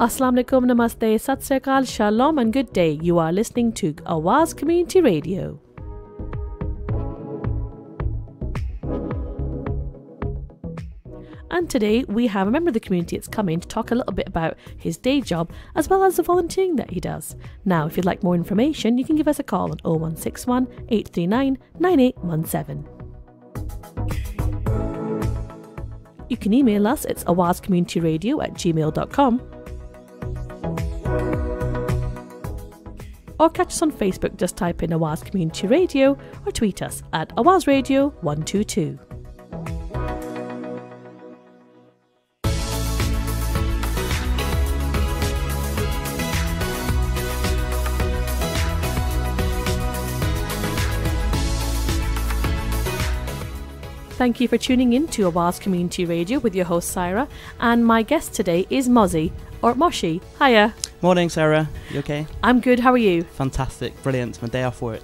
Assalamu alaikum, namaste, sat sri akal, shalom and good day. You are listening to Awaz Community Radio. And today we have a member of the community that's come in to talk a little bit about his day job as well as the volunteering that he does. Now, if you'd like more information, you can give us a call on 0161 839 9817. You can email us, it's awazcommunityradio@gmail.com. Or catch us on Facebook, just type in Awaz Community Radio, or tweet us at AwazRadio122. Thank you for tuning in to Awaz Community Radio with your host Saira, and my guest today is Moshe, or Moshe. Hiya. Morning, Sarah. You okay? I'm good, how are you? Fantastic, brilliant. My day off work.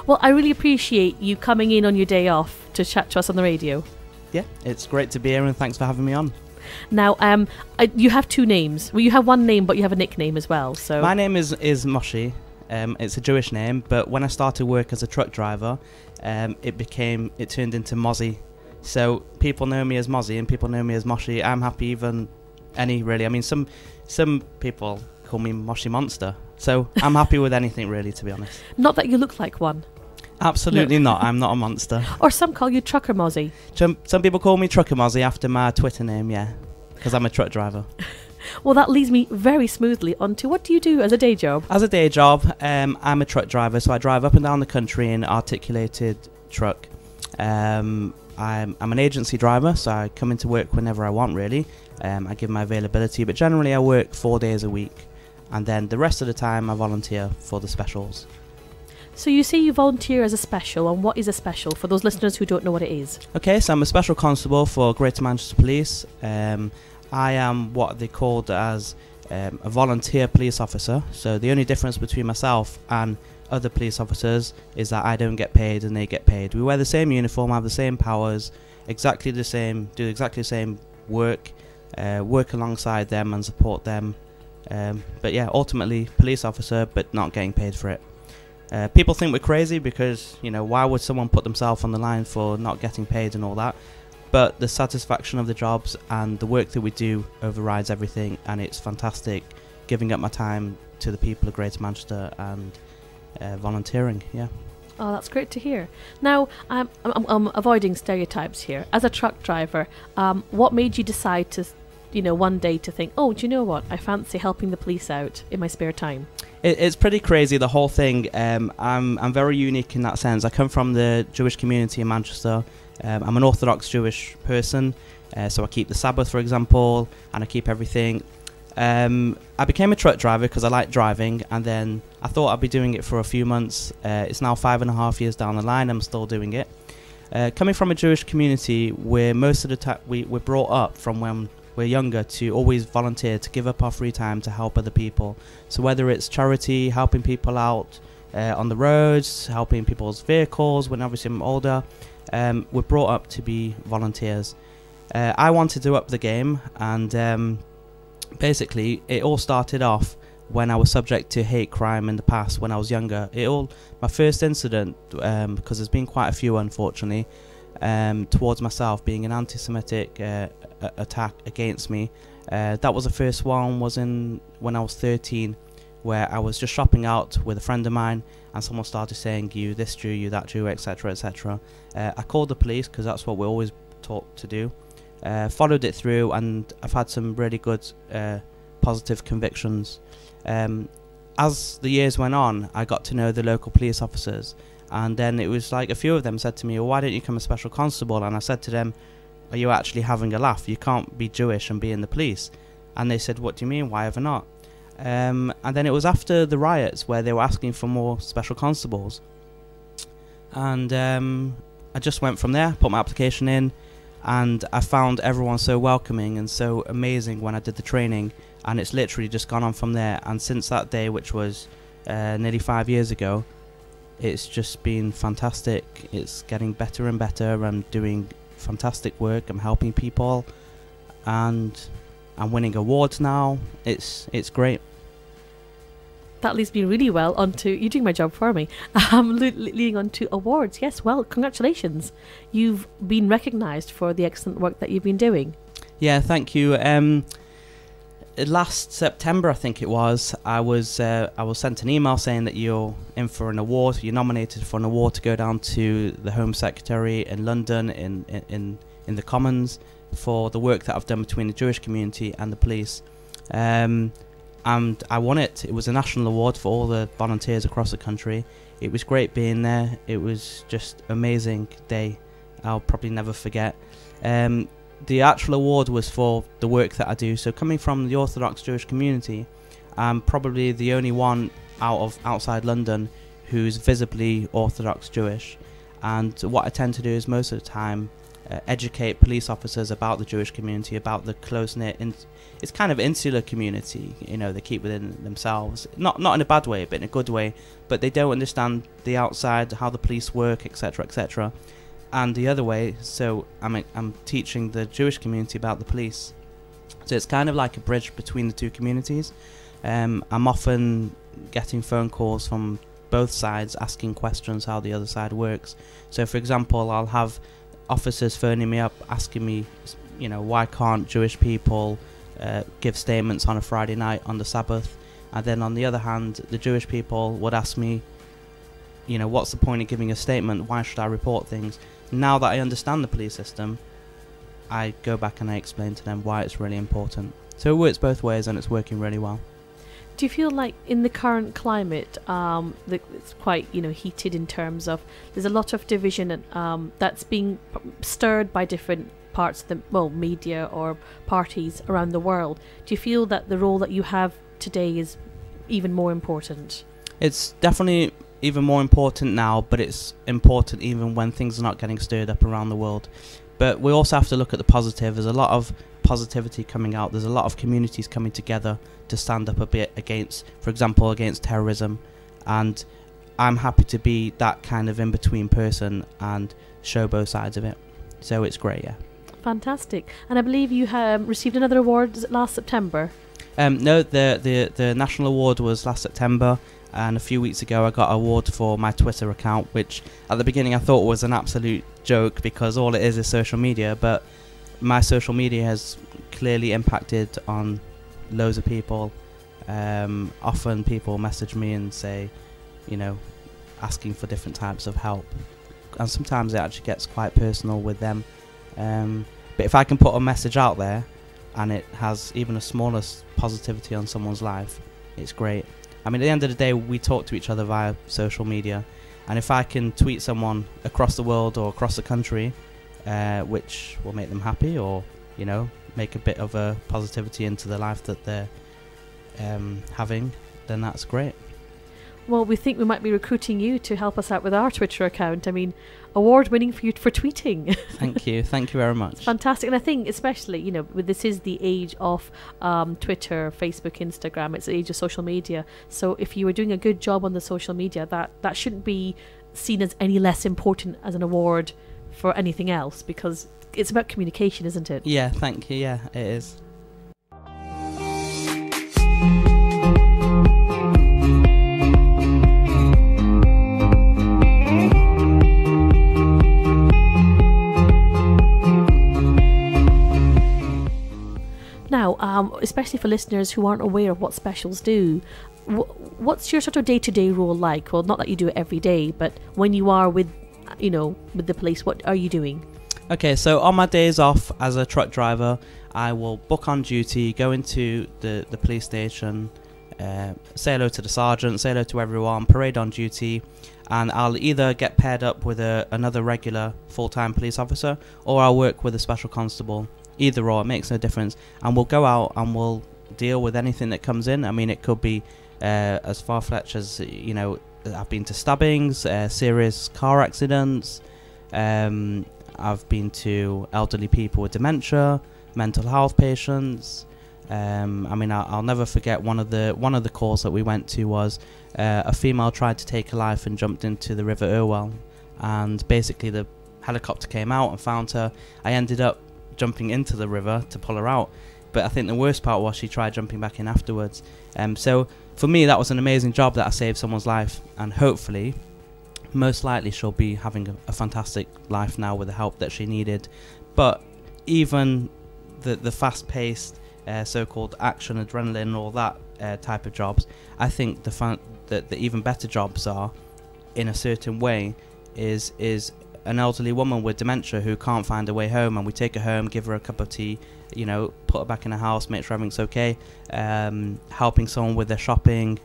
Well, I really appreciate you coming in on your day off to chat to us on the radio. Yeah, it's great to be here and thanks for having me on. Now, you have two names. Well, you have one name, but you have a nickname as well. So my name is Moshe. It's a Jewish name, but when I started work as a truck driver, it turned into Moshe. So people know me as Moshe and people know me as Moshe. I'm happy even any, really. I mean, some people call me Moshe Monster. So I'm happy with anything, really, to be honest. Not that you look like one. Absolutely not. I'm not a monster. Or some call you Trucker Moshe. Some people call me Trucker Moshe after my Twitter name, yeah, because I'm a truck driver. Well, that leads me very smoothly onto what do you do as a day job? As a day job, I'm a truck driver, so I drive up and down the country in articulated truck. I'm an agency driver, so I come into work whenever I want, really. I give my availability, but generally I work 4 days a week, and then the rest of the time I volunteer for the specials. So you say you volunteer as a special, and what is a special for those listeners who don't know what it is? Okay, so I'm a special constable for Greater Manchester Police. I am what they called as a volunteer police officer. So the only difference between myself and other police officers is that I don't get paid and they get paid. We wear the same uniform, have the same powers, exactly the same, do exactly the same work, work alongside them and support them. But yeah, ultimately police officer, but not getting paid for it. People think we're crazy because, you know, why would someone put themselves on the line for not getting paid and all that? But the satisfaction of the jobs and the work that we do overrides everything, and it's fantastic giving up my time to the people of Greater Manchester and volunteering, yeah. Oh, that's great to hear. Now, I'm avoiding stereotypes here. As a truck driver, what made you decide to, one day to think, oh, do you know what? I fancy helping the police out in my spare time. It's pretty crazy, the whole thing. I'm very unique in that sense. I come from the Jewish community in Manchester. I'm an Orthodox Jewish person, so I keep the Sabbath, for example, and I keep everything. I became a truck driver because I like driving, and then I thought I'd be doing it for a few months. It's now 5.5 years down the line, I'm still doing it. Coming from a Jewish community where most of the time we're brought up from when we're younger to always volunteer, to give up our free time to help other people. So whether it's charity, helping people out on the roads, helping people's vehicles, when obviously I'm older, we're brought up to be volunteers. I wanted to up the game, and basically it all started off when I was subject to hate crime in the past when I was younger. My first incident, because there's been quite a few unfortunately, towards myself, being an anti-Semitic attack against me. That was the first one, was when I was 13, where I was just shopping out with a friend of mine, and someone started saying, you this Jew, you that Jew, etc, etc. I called the police because that's what we're always taught to do. Followed it through, and I've had some really good positive convictions. As the years went on, I got to know the local police officers, and then it was like a few of them said to me, well, why don't you become a special constable? And I said to them, are you actually having a laugh? You can't be Jewish and be in the police. And they said, what do you mean, why ever not? And then it was after the riots where they were asking for more special constables, and I just went from there, put my application in, and I found everyone so welcoming and so amazing when I did the training, and it's literally just gone on from there. And since that day, which was nearly 5 years ago, it's just been fantastic. It's getting better and better. I'm doing fantastic work. I'm helping people, and I'm winning awards now. It's great. That leads me really well onto, you're doing my job for me, leading on to awards. Yes, well, congratulations. You've been recognised for the excellent work that you've been doing. Yeah, thank you. Last September, I think it was, I was sent an email saying that you're in for an award. You're nominated for an award to go down to the Home Secretary in London in the Commons for the work that I've done between the Jewish community and the police. And I won it. It was a national award for all the volunteers across the country. It was great being there. It was just amazing day. I'll probably never forget. The actual award was for the work that I do. So coming from the Orthodox Jewish community, I'm probably the only one outside London who's visibly Orthodox Jewish. And what I tend to do is most of the time educate police officers about the Jewish community, about the close-knit, it's kind of insular community, you know, they keep within themselves, not in a bad way, but in a good way, but they don't understand the outside, how the police work, etc., etc. And the other way, so I'm teaching the Jewish community about the police, so it's kind of like a bridge between the two communities. I'm often getting phone calls from both sides asking questions how the other side works. So for example, I'll have officers phoning me up asking me, you know, why can't Jewish people give statements on a Friday night on the Sabbath? And then on the other hand, the Jewish people would ask me, you know, what's the point of giving a statement? Why should I report things? Now that I understand the police system, I go back and I explain to them why it's really important. So it works both ways and it's working really well. Do you feel like in the current climate, it's quite, you know, heated in terms of there's a lot of division that's being stirred by different parts of the media or parties around the world? Do you feel that the role that you have today is even more important? It's definitely even more important now, but it's important even when things are not getting stirred up around the world. But we also have to look at the positive. There's a lot of positivity coming out. There's a lot of communities coming together to stand up a bit against, for example, against terrorism. And I'm happy to be that kind of in-between person and show both sides of it. So it's great, yeah. Fantastic. And I believe you have received another award last September. No, the national award was last September. And a few weeks ago I got an award for my Twitter account, which at the beginning I thought was an absolute joke because all it is social media, but my social media has clearly impacted on loads of people. Often people message me and say, you know, asking for different types of help, and sometimes it actually gets quite personal with them. But if I can put a message out there and it has even the smallest positivity on someone's life, it's great. I mean, at the end of the day, we talk to each other via social media, and if I can tweet someone across the world or across the country, which will make them happy, or, you know, make a bit of a positivity into the life that they're having, then that's great. Well, we think we might be recruiting you to help us out with our Twitter account. I mean, award-winning for you for tweeting. Thank you very much. It's fantastic. And I think especially, you know, this is the age of Twitter, Facebook, Instagram. It's the age of social media. So if you were doing a good job on the social media, that shouldn't be seen as any less important as an award for anything else, because it's about communication, isn't it? Yeah, thank you. Yeah, it is. Now, especially for listeners who aren't aware of what specials do, what's your sort of day-to-day role like? Well, not that you do it every day, but when you are with the police, what are you doing? Okay, so on my days off as a truck driver, I will book on duty, go into the police station, say hello to the sergeant, say hello to everyone, parade on duty, and I'll either get paired up with another regular full-time police officer, or I'll work with a special constable. Either or, it makes no difference, and we'll go out and we'll deal with anything that comes in. I mean, it could be as far-fetched as, you know, I've been to stabbings, serious car accidents, I've been to elderly people with dementia, mental health patients. I mean, I'll never forget one of the calls that we went to was a female tried to take her life and jumped into the River Irwell, and basically the helicopter came out and found her. I ended up jumping into the river to pull her out. But I think the worst part was she tried jumping back in afterwards. So for me, that was an amazing job that I saved someone's life, and hopefully, most likely, she'll be having a fantastic life now with the help that she needed. But even the fast-paced, so-called action, adrenaline, all that type of jobs, I think the even better jobs are, in a certain way, is an elderly woman with dementia who can't find a way home, and we take her home, give her a cup of tea, you know, put her back in the house, make sure everything's okay. Helping someone with their shopping,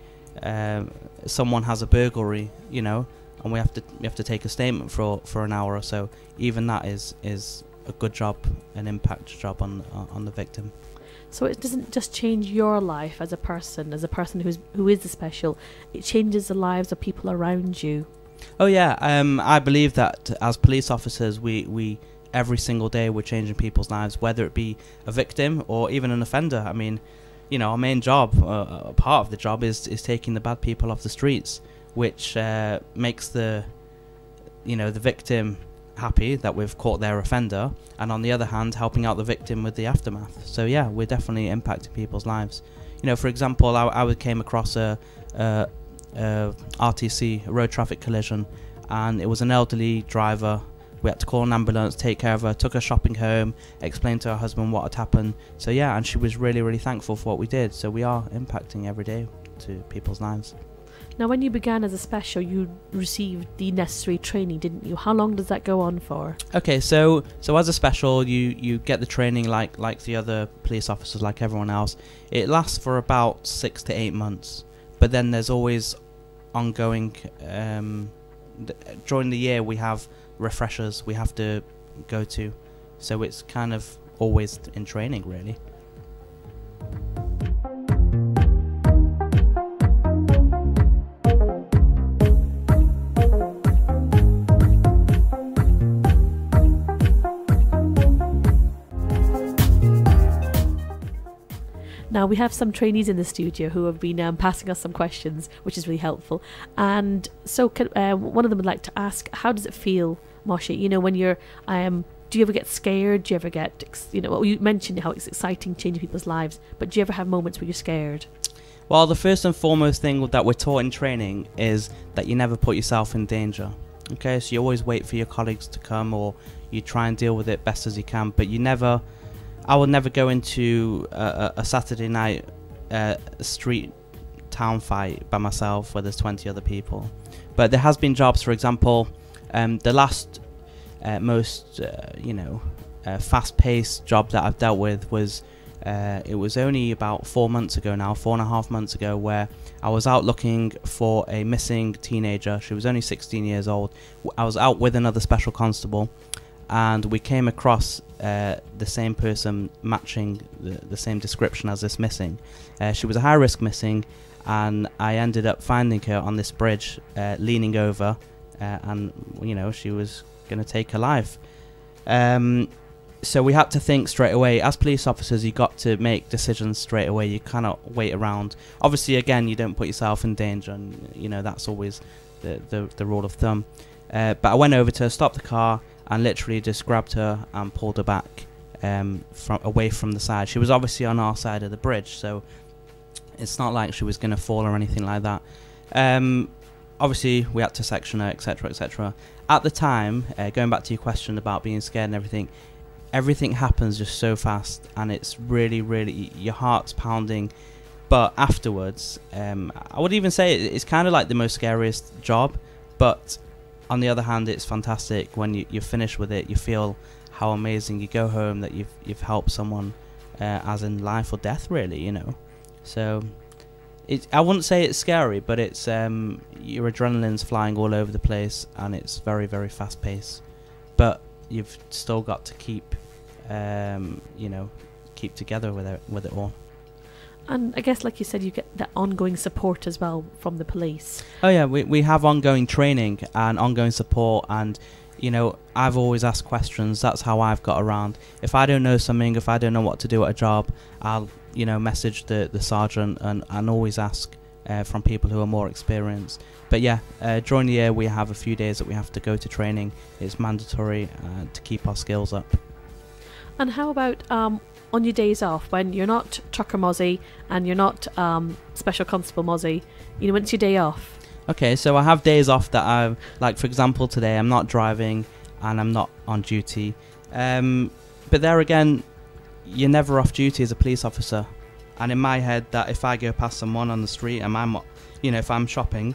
someone has a burglary, you know, and we have to take a statement for an hour or so. Even that is a good job, an impact job on the victim. So it doesn't just change your life as a person who is the special. It changes the lives of people around you. Oh yeah, I believe that as police officers, we every single day we're changing people's lives, whether it be a victim or even an offender. I mean, you know, our main job, part of the job, is taking the bad people off the streets, which makes the victim happy that we've caught their offender, and on the other hand, helping out the victim with the aftermath. So yeah, we're definitely impacting people's lives. You know, for example, I came across a RTC, a road traffic collision, and it was an elderly driver. We had to call an ambulance, take care of her, took her shopping home, explained to her husband what had happened. So yeah, and she was really, really thankful for what we did. So we are impacting every day to people's lives. Now, when you began as a special, you received the necessary training, didn't you? How long does that go on for? Okay, so as a special, you get the training like the other police officers, like everyone else. It lasts for about 6 to 8 months, but then there's always ongoing. During the year, we have refreshers we have to go to, so it's kind of always in training, really. Now, we have some trainees in the studio who have been passing us some questions, which is really helpful. And so one of them would like to ask, how does it feel, Moshe? You know, when you're, do you ever get scared? Do you ever get, you mentioned how it's exciting changing people's lives, but do you ever have moments where you're scared? Well, the first and foremost thing that we're taught in training is that you never put yourself in danger. Okay, so you always wait for your colleagues to come, or you try and deal with it best as you can, but I would never go into a Saturday night street town fight by myself where there's 20 other people. But there has been jobs, for example, the last most fast-paced job that I've dealt with was it was only about 4 months ago now, 4.5 months ago, where I was out looking for a missing teenager. She was only 16 years old. I was out with another special constable, and we came across the same person matching the same description as this missing. She was a high-risk missing, and I ended up finding her on this bridge, leaning over, and she was going to take her life. So we had to think straight away. As police officers, you got to make decisions straight away. You cannot wait around. Obviously, again, you don't put yourself in danger, and that's always the rule of thumb. But I went over to her, stopped the car, and literally just grabbed her and pulled her back away from the side. She was obviously on our side of the bridge, so it's not like she was going to fall or anything like that. Obviously, we had to section her, etc., etc. At the time, going back to your question about being scared and everything happens just so fast, and it's really, really, your heart's pounding. But afterwards, I would even say it's kind of like the most scariest job, but on the other hand, it's fantastic when you're finished with it. You feel how amazing. You go home that you've helped someone, as in life or death, really. So I wouldn't say it's scary, but it's your adrenaline's flying all over the place, and it's very, very fast paced. But you've still got to keep together with it all. And I guess, like you said, you get that ongoing support as well from the police. Oh yeah, we have ongoing training and ongoing support, and I've always asked questions. That's how I've got around. If I don't know something, if I don't know what to do at a job, I'll message the sergeant and always ask from people who are more experienced. But yeah, during the year we have a few days that we have to go to training. It's mandatory to keep our skills up. And how about on your days off, when you're not Trucker Mozzie and you're not Special Constable Mozzie, you know, when's your day off? Okay, so I have days off that I, like for example today I'm not driving and I'm not on duty. But there again, you're never off duty as a police officer. And in my head, that if I go past someone on the street and I'm, you know, if I'm shopping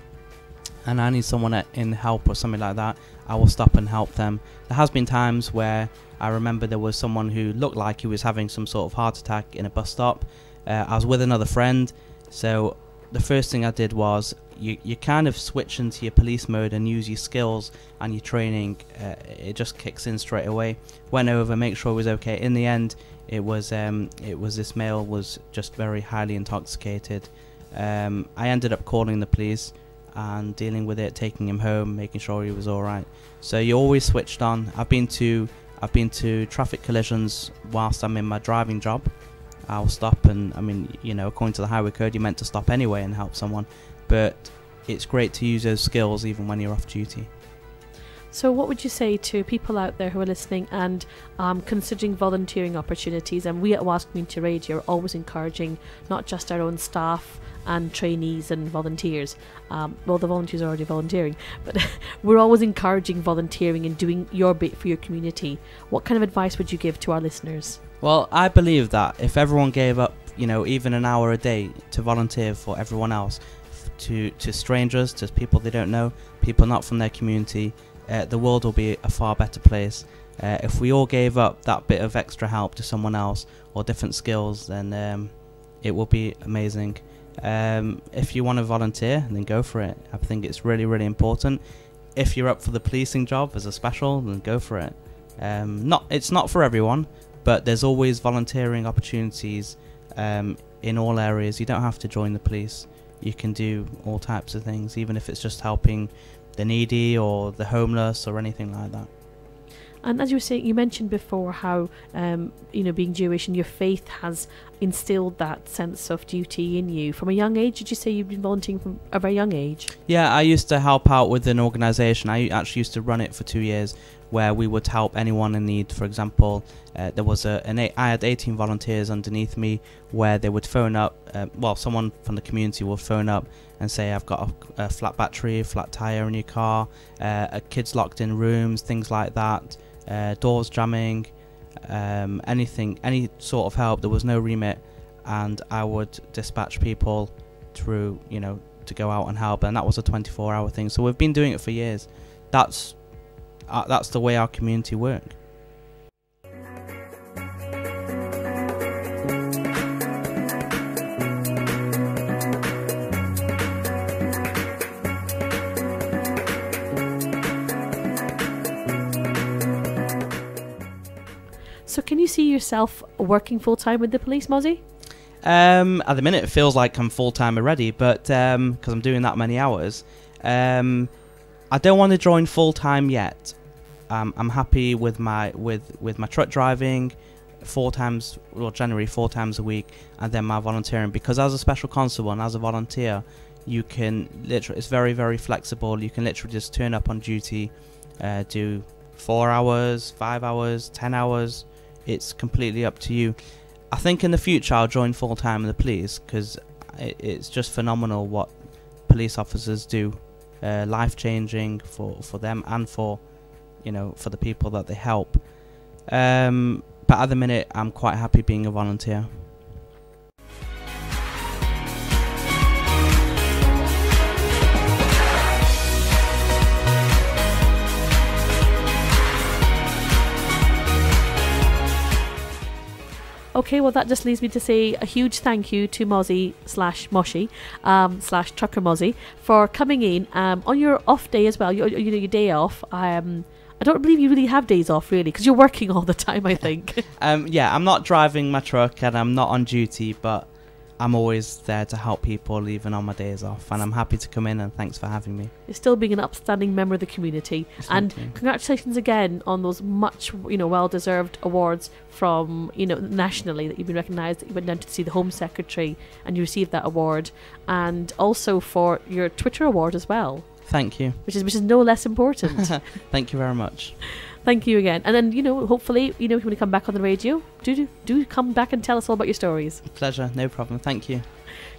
and I need someone in help or something like that, I will stop and help them. There has been times where I remember there was someone who looked like he was having some sort of heart attack in a bus stop. I was with another friend, so the first thing I did was you kind of switch into your police mode and use your skills and your training. It just kicks in straight away. Went over, make sure it was okay. In the end, it was this male was just very highly intoxicated. I ended up calling the police and dealing with it, taking him home, making sure he was all right. So you're always switched on. I've been to traffic collisions whilst I'm in my driving job. I'll stop, and I mean, you know, according to the highway code, you're meant to stop anyway and help someone. But it's great to use those skills even when you're off duty. So what would you say to people out there who are listening and considering volunteering opportunities? And we at WAS Community Radio are always encouraging not just our own staff and trainees and volunteers. Well, the volunteers are already volunteering, but we're always encouraging volunteering and doing your bit for your community. What kind of advice would you give to our listeners? Well, I believe that if everyone gave up, you know, even an hour a day to volunteer for everyone else, to strangers, to people they don't know, people not from their community, the world will be a far better place. If we all gave up that bit of extra help to someone else or different skills, then it will be amazing. If you want to volunteer, then go for it. I think it's really, really important. If you're up for the policing job as a special, then go for it. It's not for everyone, but there's always volunteering opportunities in all areas. You don't have to join the police. You can do all types of things, even if it's just helping the needy or the homeless or anything like that. And as you were saying, you mentioned before how you know, being Jewish and your faith has instilled that sense of duty in you from a young age. Did you say you've been volunteering from a very young age? Yeah, I used to help out with an organisation. I actually used to run it for 2 years, where we would help anyone in need. For example, there was I had 18 volunteers underneath me, where they would phone up. Someone from the community would phone up and say, "I've got a flat battery, a flat tire in your car, kids locked in rooms, things like that, doors jamming, anything, any sort of help." There was no remit, and I would dispatch people through, you know, to go out and help, and that was a 24-hour thing. So we've been doing it for years. That's the way our community work. So can you see yourself working full-time with the police, Mozzie? At the minute it feels like I'm full-time already, but because I'm doing that many hours. I don't want to join full-time yet. I'm happy with my truck driving, generally 4 times a week, and then my volunteering, because as a special constable and as a volunteer, you can literally, it's very, very flexible. You can literally just turn up on duty, do 4 hours, 5 hours, 10 hours. It's completely up to you. I think in the future I'll join full-time in the police, because it's just phenomenal what police officers do. Life-changing for them and for, you know, for the people that they help. But at the minute I'm quite happy being a volunteer. Okay, well that just leaves me to say a huge thank you to Mozzie / Trucker Mozzie for coming in on your off day as well. Your day off. I don't believe you really have days off, really, because you're working all the time, I think. Yeah, I'm not driving my truck and I'm not on duty, but I'm always there to help people even on my days off, and I'm happy to come in, and thanks for having me. You're still being an upstanding member of the community, and congratulations again on those much, well-deserved awards from, nationally, that you've been recognised, that you went down to see the Home Secretary and you received that award, and also for your Twitter award as well. Thank you. Which is no less important. Thank you very much. Thank you again. And then, hopefully, if you want to come back on the radio, do come back and tell us all about your stories. Pleasure, no problem. Thank you.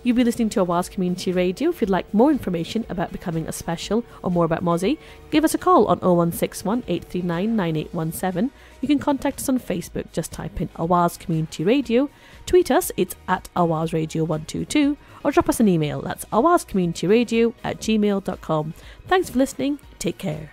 You'll be listening to Awaz Community Radio. If you'd like more information about becoming a special or more about Mozzie, give us a call on 0161 839 9817. You can contact us on Facebook. Just type in Awaz Community Radio. Tweet us, it's at awazradio122, or drop us an email. That's awazcommunityradio@gmail.com. Thanks for listening. Take care.